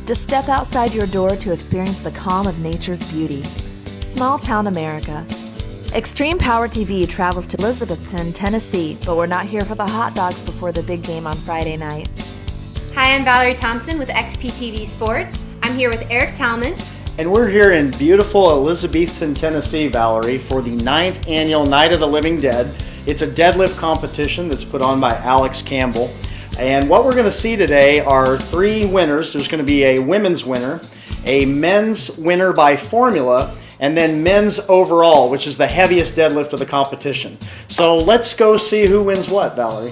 Just step outside your door to experience the calm of nature's beauty. Small town America. Extreme Power TV travels to Elizabethton, Tennessee, but we're not here for the hot dogs before the big game on Friday night. Hi, I'm Valerie Thompson with XPTV Sports. I'm here with Eric Talman. And we're here in beautiful Elizabethton, Tennessee, Valerie, for the 9th annual Night of the Living Dead. It's a deadlift competition that's put on by Alex Campbell. And what we're going to see today are 3 winners. There's going to be a women's winner, a men's winner by formula, and then men's overall, which is the heaviest deadlift of the competition. So let's go see who wins what, Valerie.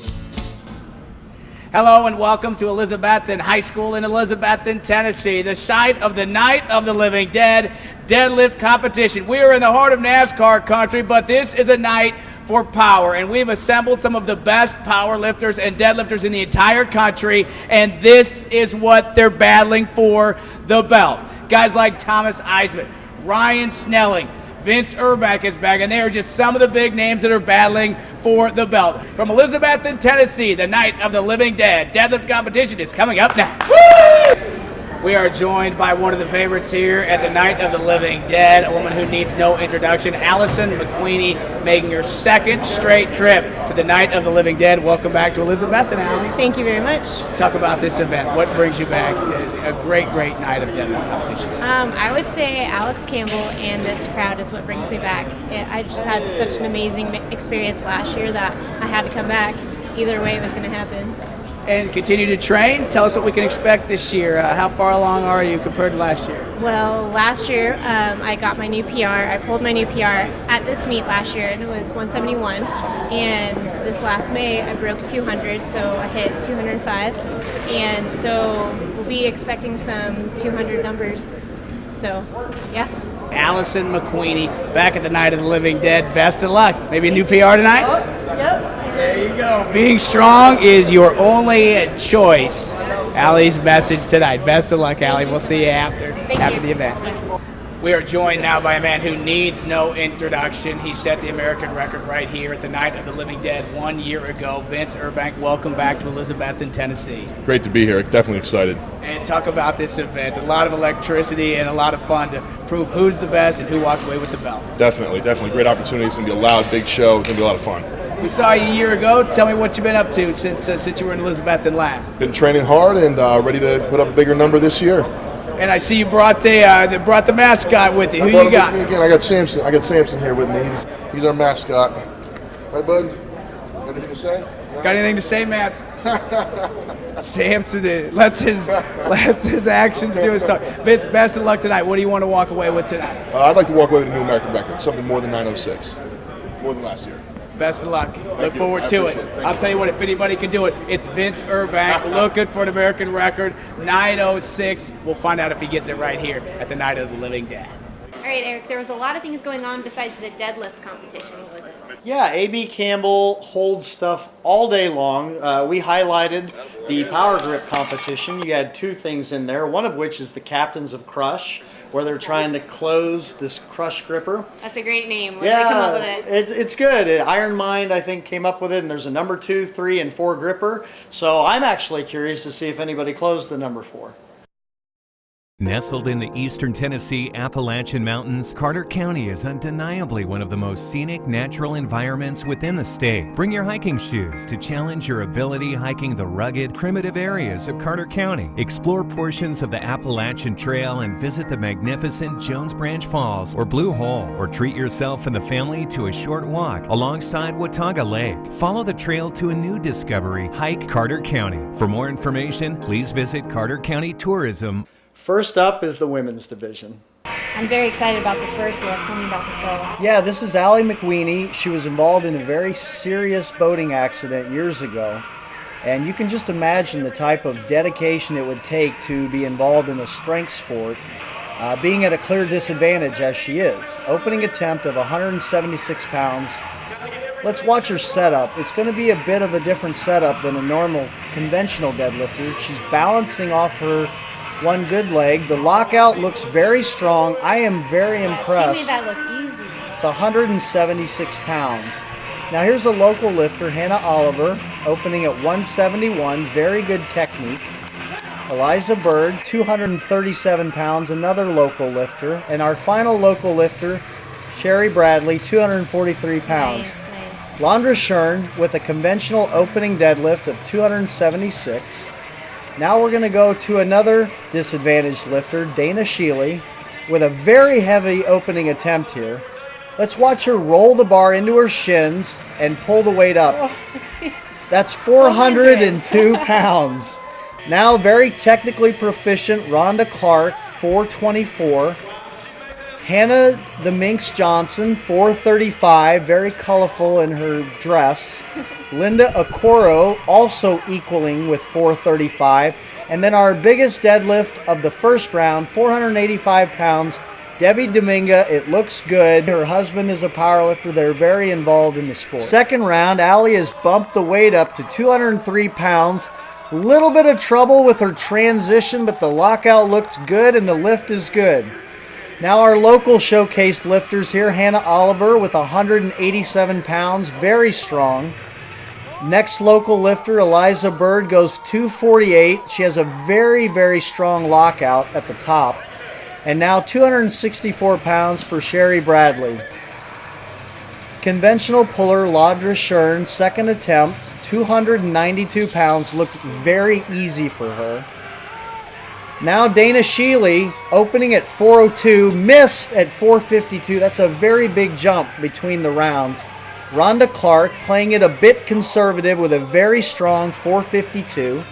Hello and welcome to Elizabethton High School in Elizabethton, Tennessee, the site of the Night of the Living Dead deadlift competition. We are in the heart of NASCAR country, but this is a night for power, and we've assembled some of the best power lifters and deadlifters in the entire country, and this is what they're battling for, the belt. Guys like Thomas Eisman, Ryan Snelling, Vince Urback is back, and they are just some of the big names that are battling for the belt. From Elizabethton, Tennessee, the Night of the Living Dead deadlift competition is coming up next. We are joined by one of the favorites here at the Night of the Living Dead, a woman who needs no introduction, Allison McQueenie, making her 2nd straight trip to the Night of the Living Dead. Welcome back to Elizabethton, Allie. Thank you very much. Talk about this event. What brings you back? A great, great night of deadlift competition. I would say Alex Campbell and this crowd is what brings me back. I just had such an amazing experience last year that I had to come back. Either way, it was going to happen. And continue to train. Tell us what we can expect this year. How far along are you compared to last year? Well, last year I got my new PR. I pulled my new PR at this meet last year, and it was 171. And this last May I broke 200, so I hit 205. And so we'll be expecting some 200 numbers. So, yeah. Allison McQueenie, back at the Night of the Living Dead. Best of luck. Maybe a new PR tonight? Oh, yep. There you go. Being strong is your only choice. Allie's message tonight. Best of luck, Allie. We'll see you after the event. We are joined now by a man who needs no introduction. He set the American record right here at the Night of the Living Dead 1 year ago. Vince Urback, welcome back to Elizabethton, Tennessee. Great to be here. Definitely excited. And talk about this event. A lot of electricity and a lot of fun to prove who's the best and who walks away with the belt. Definitely. Great opportunity. It's going to be a loud, big show. It's going to be a lot of fun. We saw you a year ago. Tell me what you've been up to since you were in Elizabethton last. Been training hard and ready to put up a bigger number this year. And I see you brought the mascot with you. Who you got? Again, I got Samson. I got Samson here with me. He's our mascot. Right, bud? Anything to say? Yeah? Got anything to say, Matt? Samson lets his actions do his talk. Vince, best of luck tonight. What do you want to walk away with tonight? I'd like to walk away with a new American record, something more than 906, more than last year. Best of luck. Look forward to it. I'll tell you what, if anybody can do it, it's Vince Urback looking for an American record, 906. We'll find out if he gets it right here at the Night of the Living Dead. All right, Eric, there was a lot of things going on besides the deadlift competition. What was it? Yeah, A.B. Campbell holds stuff all day long. We highlighted the power grip competition. You had 2 things in there, one of which is the Captains of Crush, where they're trying to close this crush gripper. That's a great name. Where did they come up with it? It's good. Iron Mind, I think, came up with it, and there's a number 2, 3, and 4 gripper. So I'm actually curious to see if anybody closed the number 4. Nestled in the eastern Tennessee Appalachian Mountains, Carter County is undeniably one of the most scenic natural environments within the state. Bring your hiking shoes to challenge your ability hiking the rugged, primitive areas of Carter County. Explore portions of the Appalachian Trail and visit the magnificent Jones Branch Falls or Blue Hole, or treat yourself and the family to a short walk alongside Watauga Lake. Follow the trail to a new discovery. Hike Carter County. For more information, please visit Carter County Tourism. First up is the women's division. I'm very excited about the first lift. Tell me about this girl. Yeah, this is Allie McQueenie. She was involved in a very serious boating accident years ago. And you can just imagine the type of dedication it would take to be involved in a strength sport, being at a clear disadvantage as she is. Opening attempt of 176 pounds. Let's watch her setup. It's going to be a bit of a different setup than a normal conventional deadlifter. She's balancing off her one good leg. The lockout looks very strong. I am very impressed. She made that look easy. It's 176 pounds. Now here's a local lifter, Hannah Oliver, opening at 171. Very good technique. Eliza Bird, 237 pounds, another local lifter. And our final local lifter, Sherry Bradley, 243 pounds. Nice, nice. Londra Shern with a conventional opening deadlift of 276. Now we're going to go to another disadvantaged lifter, Dana Sheely, with a very heavy opening attempt here. Let's watch her roll the bar into her shins and pull the weight up. That's 402 pounds. Now very technically proficient Rhonda Clark, 424. Hannah the Minx Johnson, 435, very colorful in her dress. Linda Okoro also equaling with 435. And then our biggest deadlift of the first round, 485 pounds, Debbie Dominga. It looks good. Her husband is a powerlifter. They're very involved in the sport. Second round, Allie has bumped the weight up to 203 pounds. A little bit of trouble with her transition, but the lockout looks good and the lift is good. Now our local showcase lifters here, Hannah Oliver with 187 pounds, very strong. Next local lifter, Eliza Bird, goes 248. She has a very, very strong lockout at the top. And now 264 pounds for Sherry Bradley. Conventional puller, Londra Shern, second attempt, 292 pounds, looked very easy for her. Now Dana Sheely, opening at 402, missed at 452. That's a very big jump between the rounds. Rhonda Clark playing it a bit conservative with a very strong 452.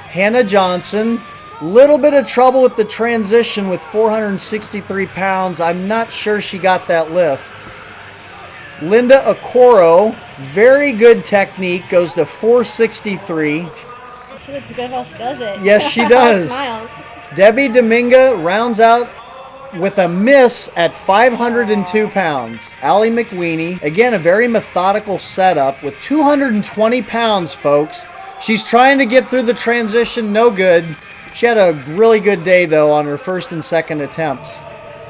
Hannah Johnson, little bit of trouble with the transition with 463 pounds. I'm not sure she got that lift. Linda Okoro, very good technique, goes to 463. She looks good while she does it. Yes, she does. Smiles. Debbie Dominga rounds out with a miss at 502 pounds. Allie McWeeny, again, a very methodical setup with 220 pounds, folks. She's trying to get through the transition, no good. She had a really good day, though, on her first and second attempts.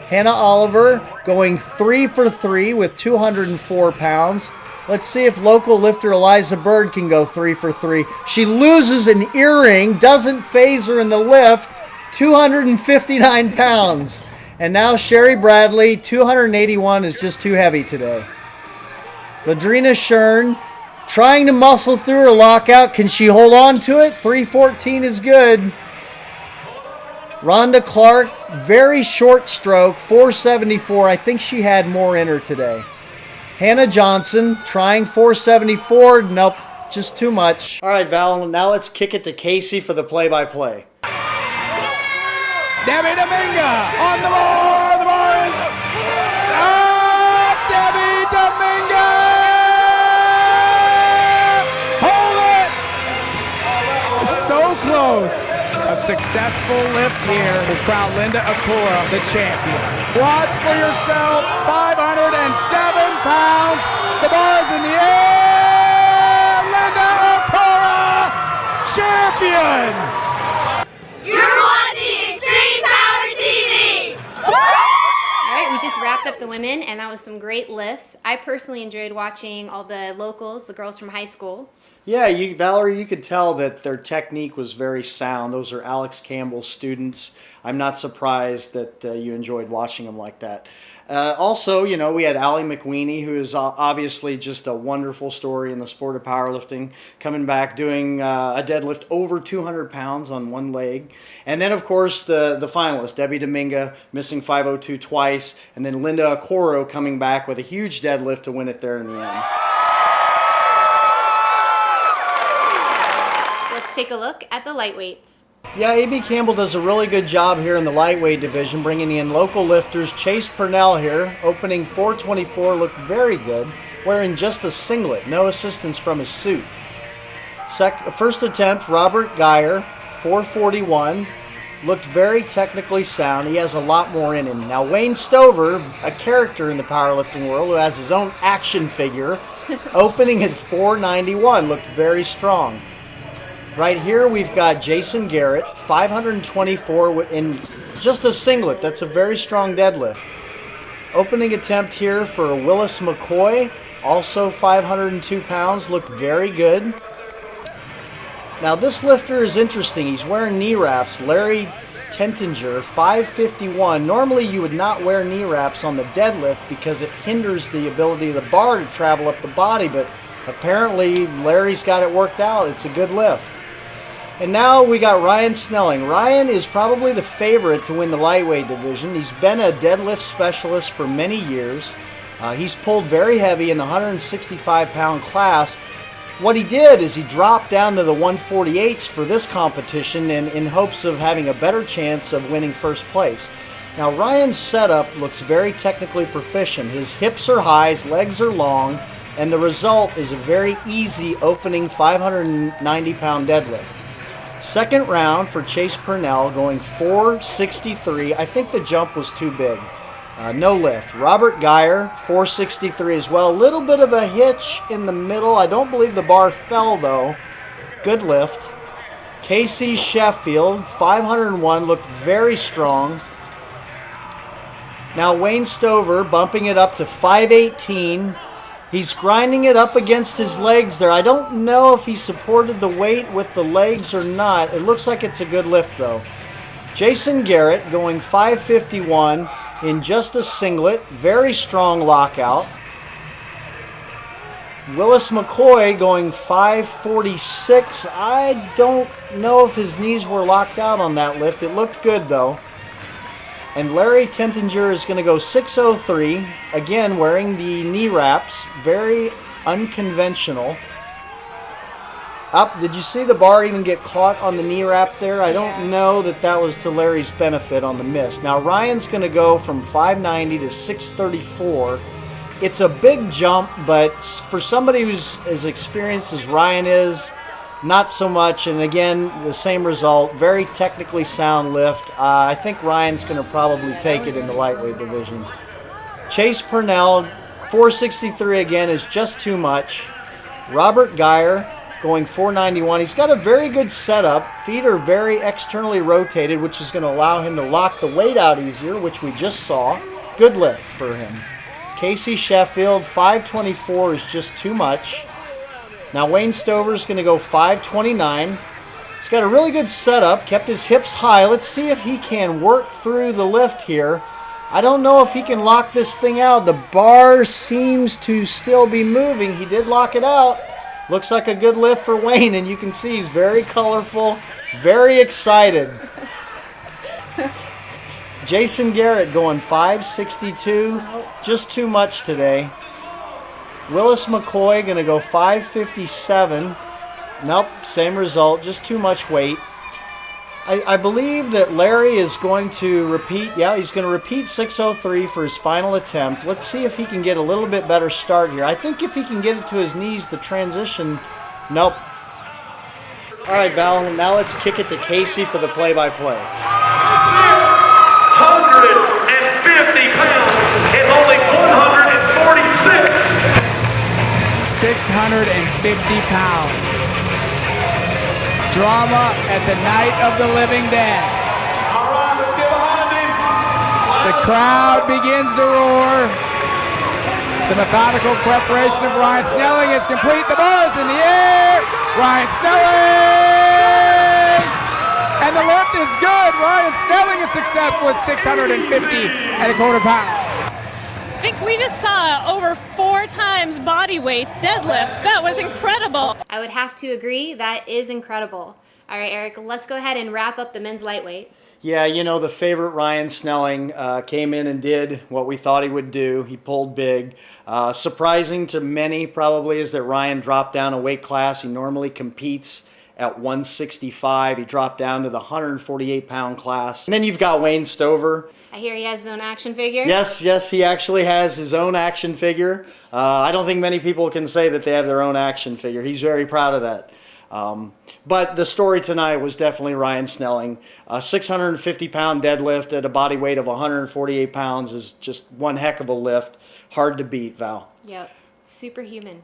Hannah Oliver going 3 for 3 with 204 pounds. Let's see if local lifter Eliza Bird can go 3 for 3. She loses an earring, doesn't phase her in the lift, 259 pounds. And now Sherry Bradley, 281 is just too heavy today. Ladrina Shern trying to muscle through her lockout. Can she hold on to it? 314 is good. Rhonda Clark, very short stroke, 474. I think she had more in her today. Hannah Johnson trying 474. Nope, just too much. All right, Val, now let's kick it to Casey for the play-by-play. Debbie Dominga on the bar. The bar is Debbie Dominga. Hold it. So close. A successful lift here will crown Linda Okoro the champion. Watch for yourself. 507 pounds. The bar's in the air. Linda Okoro, champion. You're watching Extreme Power TV! All right, we just wrapped up the women, and that was some great lifts. I personally enjoyed watching all the locals, the girls from high school. Yeah, Valerie, you could tell that their technique was very sound. Those are Alex Campbell's students. I'm not surprised that you enjoyed watching them like that. Also, you know, we had Allie McWeeny, who is obviously just a wonderful story in the sport of powerlifting, coming back doing a deadlift over 200 pounds on one leg. And then, of course, the finalist, Debbie Dominga, missing 502 twice, and then Linda Okoro coming back with a huge deadlift to win it there in the end. Let's take a look at the lightweights. Yeah, A.B. Campbell does a really good job here in the lightweight division, bringing in local lifters. Chase Purnell here, opening 424, looked very good, wearing just a singlet, no assistance from his suit. First attempt, Robert Geyer, 441, looked very technically sound. He has a lot more in him. Now, Wayne Stover, a character in the powerlifting world who has his own action figure, opening at 491, looked very strong. Right here we've got Jason Garrett, 524 in just a singlet. That's a very strong deadlift. Opening attempt here for Willis McCoy, also 502 pounds, looked very good. Now this lifter is interesting. He's wearing knee wraps. Larry Tentinger, 551. Normally you would not wear knee wraps on the deadlift because it hinders the ability of the bar to travel up the body, but apparently Larry's got it worked out. It's a good lift. And now we got Ryan Snelling. Ryan is probably the favorite to win the lightweight division. He's been a deadlift specialist for many years. He's pulled very heavy in the 165-pound class. What he did is he dropped down to the 148s for this competition in hopes of having a better chance of winning first place. Now Ryan's setup looks very technically proficient. His hips are high, his legs are long, and the result is a very easy opening 590-pound deadlift. Second round for Chase Purnell, going 463. I think the jump was too big. No lift. Robert Geyer, 463 as well. A little bit of a hitch in the middle. I don't believe the bar fell though. Good lift. Casey Sheffield, 501, looked very strong. Now Wayne Stover bumping it up to 518. He's grinding it up against his legs there. I don't know if he supported the weight with the legs or not. It looks like it's a good lift though. Jason Garrett going 551 in just a singlet. Very strong lockout. Willis McCoy going 546. I don't know if his knees were locked out on that lift. It looked good though. And Larry Tentinger is going to go 603, again wearing the knee wraps, very unconventional. Up, did you see the bar even get caught on the knee wrap there? I don't know that that was to Larry's benefit on the miss. Now Ryan's going to go from 590 to 634. It's a big jump, but for somebody who's as experienced as Ryan is, not so much. And again, the same result. Very technically sound lift. I think Ryan's going to probably take it in the lightweight division. Chase Purnell, 463 again is just too much. Robert Geyer going 491. He's got a very good setup. Feet are very externally rotated, which is going to allow him to lock the weight out easier, which we just saw. Good lift for him. Casey Sheffield, 524 is just too much. Now Wayne Stover's going to go 529. He's got a really good setup, kept his hips high. Let's see if he can work through the lift here. I don't know if he can lock this thing out. The bar seems to still be moving. He did lock it out. Looks like a good lift for Wayne, and you can see he's very colorful, very excited. Jason Garrett going 562, just too much today. Willis McCoy going to go 557. Nope, same result, just too much weight. I believe that Larry is going to repeat. Yeah, he's going to repeat 603 for his final attempt. Let's see if he can get a little bit better start here. I think if he can get it to his knees, the transition, nope. All right, Val, now let's kick it to Casey for the play-by-play. 150 pounds in only 146. 650 pounds. Drama at the Night of the Living Dead. All right, let's get behind him. The crowd begins to roar. The methodical preparation of Ryan Snelling is complete. The bar is in the air. Ryan Snelling! And the lift is good. Ryan Snelling is successful at 650 and a quarter pound. I think we just saw over 4 times body weight deadlift. That was incredible. I would have to agree, that is incredible. All right, Eric, let's go ahead and wrap up the men's lightweight. Yeah, you know, the favorite Ryan Snelling came in and did what we thought he would do. He pulled big. Surprising to many probably is that Ryan dropped down a weight class. He normally competes at 165. He dropped down to the 148-pound class. And then you've got Wayne Stover. I hear he has his own action figure. Yes, he actually has his own action figure. I don't think many people can say that they have their own action figure. He's very proud of that. But the story tonight was definitely Ryan Snelling. A 650-pound deadlift at a body weight of 148 pounds is just one heck of a lift. Hard to beat, Val. Yep, superhuman.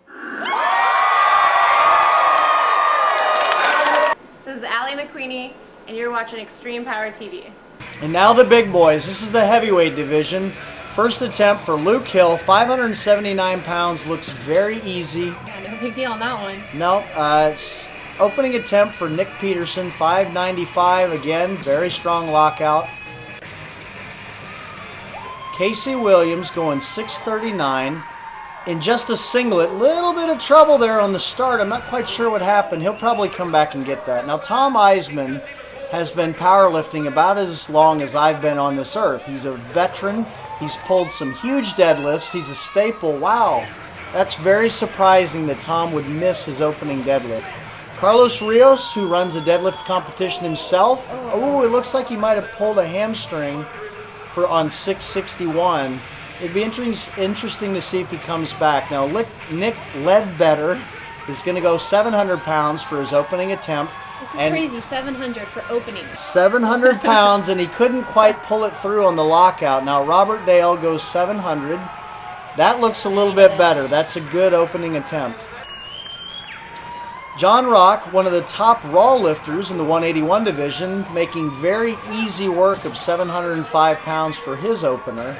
This is Allie McQueenie, and you're watching Extreme Power TV. And now the big boys. This is the heavyweight division. First attempt for Luke Hill, 579 pounds, looks very easy. Yeah, no big deal on that one. No, it's opening attempt for Nick Peterson, 595. Again, very strong lockout. Casey Williams going 639. In just a singlet, little bit of trouble there on the start. I'm not quite sure what happened. He'll probably come back and get that. Now, Tom Eisman has been powerlifting about as long as I've been on this earth. He's a veteran. He's pulled some huge deadlifts. He's a staple. Wow, that's very surprising that Tom would miss his opening deadlift. Carlos Rios, who runs a deadlift competition himself. Oh, it looks like he might have pulled a hamstring on 661. It'd be interesting to see if he comes back. Now, Nick Ledbetter is going to go 700 pounds for his opening attempt. This is crazy, 700 for opening. 700 pounds, and he couldn't quite pull it through on the lockout. Now, Robert Dale goes 700. That looks a little bit better. That's a good opening attempt. John Rock, one of the top raw lifters in the 181 division, making very easy work of 705 pounds for his opener.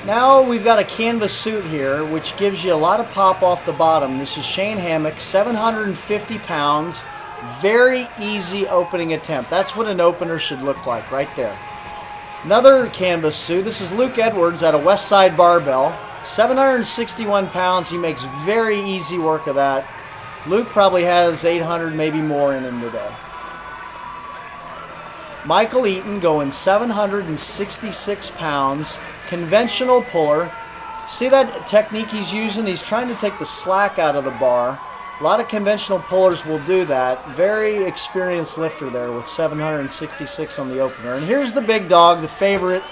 Now we've got a canvas suit here, which gives you a lot of pop off the bottom. This is Shane Hammock, 750 pounds. Very easy opening attempt. That's what an opener should look like right there. Another canvas suit. This is Luke Edwards at a West Side Barbell. 761 pounds. He makes very easy work of that. Luke probably has 800, maybe more in him today. Michael Eaton going 766 pounds. Conventional puller. See that technique he's using? He's trying to take the slack out of the bar. A lot of conventional pullers will do that. Very experienced lifter there with 766 on the opener. And here's the big dog, the favorite,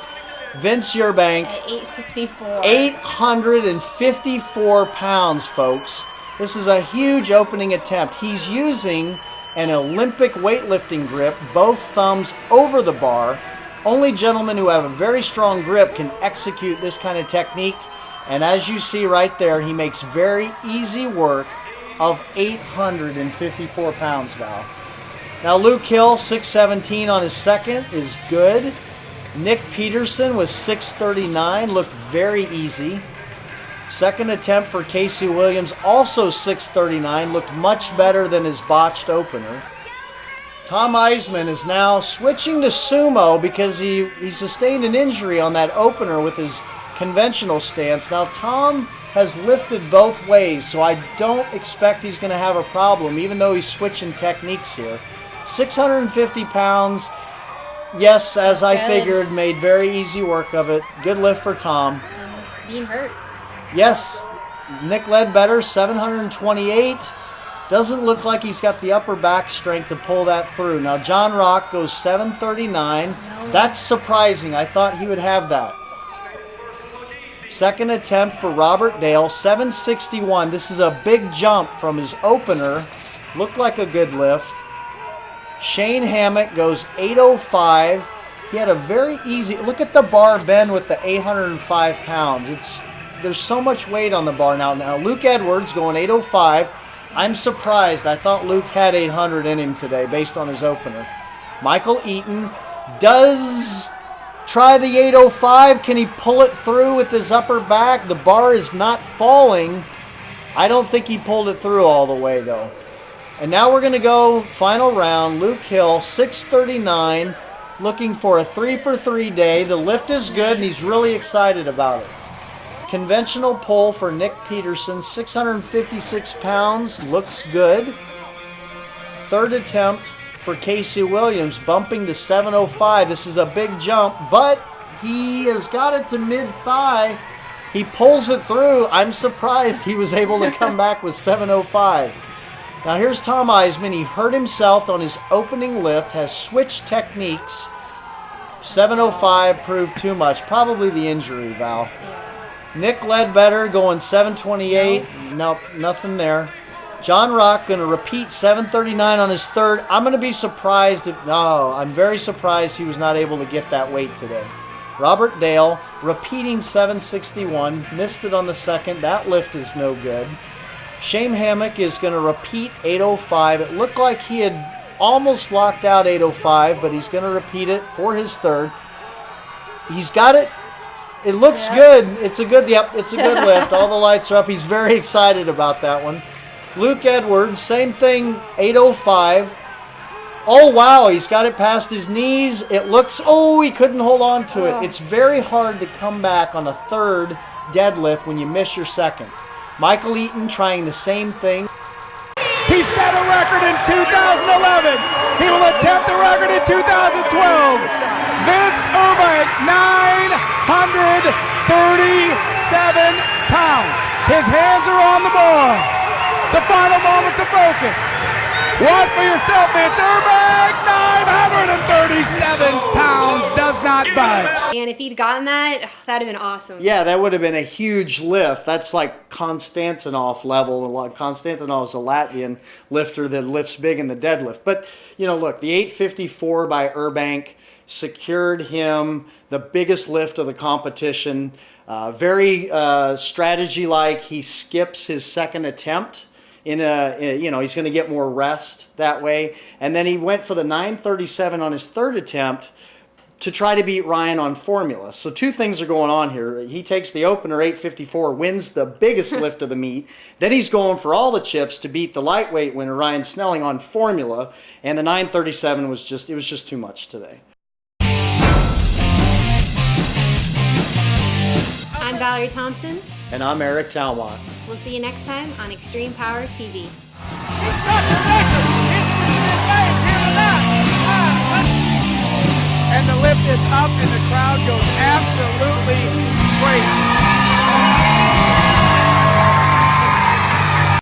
Vince Yearbank. At 854. 854 pounds, folks. This is a huge opening attempt. He's using an Olympic weightlifting grip, both thumbs over the bar. Only gentlemen who have a very strong grip can execute this kind of technique. And as you see right there, he makes very easy work of 854 pounds, Val. Now Luke Hill, 617 on his second, is good. Nick Peterson with 639, looked very easy. Second attempt for Casey Williams, also 639, looked much better than his botched opener. Tom Eisman is now switching to sumo because he sustained an injury on that opener with his conventional stance. Now Tom has lifted both ways, so I don't expect he's going to have a problem, even though he's switching techniques here. 650 pounds, yes, as I figured, made very easy work of it. Good lift for Tom. Being hurt. Yes, Nick Ledbetter, 728. Doesn't look like he's got the upper back strength to pull that through. Now John Rock goes 739. That's surprising. I thought he would have that. Second attempt for Robert Dale, 761. This is a big jump from his opener. Looked like a good lift. Shane Hammock goes 805. He had a very easy, look at the bar bend with the 805 pounds. There's so much weight on the bar now. Now Luke Edwards going 805. I'm surprised. I thought Luke had 800 in him today based on his opener. Michael Eaton does try the 805. Can he pull it through with his upper back? The bar is not falling. I don't think he pulled it through all the way though. And now we're going to go final round. Luke Hill, 639, looking for a 3-for-3 day. The lift is good and he's really excited about it. Conventional pull for Nick Peterson, 656 pounds, looks good. Third attempt for Casey Williams, bumping to 705. This is a big jump, but he has got it to mid-thigh. He pulls it through. I'm surprised he was able to come back with 705. Now here's Tom Eisman. He hurt himself on his opening lift, has switched techniques. 705 proved too much. Probably the injury, Val. Nick Ledbetter going 728. Nope, nothing there. John Rock going to repeat 739 on his third. I'm going to be surprised if... No, I'm very surprised he was not able to get that weight today. Robert Dale repeating 761. Missed it on the second. That lift is no good. Shane Hammock is going to repeat 805. It looked like he had almost locked out 805, but he's going to repeat it for his third. He's got it. It looks good. It's a good, it's a good lift. All the lights are up. He's very excited about that one. Luke Edwards, same thing, 805. Oh, wow, he's got it past his knees. It looks, oh, he couldn't hold on to it. It's very hard to come back on a third deadlift when you miss your second. Michael Eaton trying the same thing. He set a record in 2011. He will attempt the record in 2012. Vince Urbank, 937 pounds. His hands are on the bar. The final moments of focus. Watch for yourself, Vince Urbank, 937 pounds, does not budge. And if he'd gotten that, that'd have been awesome. Yeah, that would have been a huge lift. That's like Konstantinov level. Konstantinov's a Latvian lifter that lifts big in the deadlift. But, you know, look, the 854 by Urbank secured him the biggest lift of the competition. Very strategy-like. He skips his second attempt. He's going to get more rest that way. And then he went for the 937 on his third attempt to try to beat Ryan on formula. So two things are going on here. He takes the opener 854, wins the biggest lift of the meet. Then he's going for all the chips to beat the lightweight winner Ryan Snelling on formula. And the 937 was just too much today. I'm Valerie Thompson. And I'm Eric Talmont. We'll see you next time on Extreme Power TV. And the lift is up and the crowd goes absolutely crazy.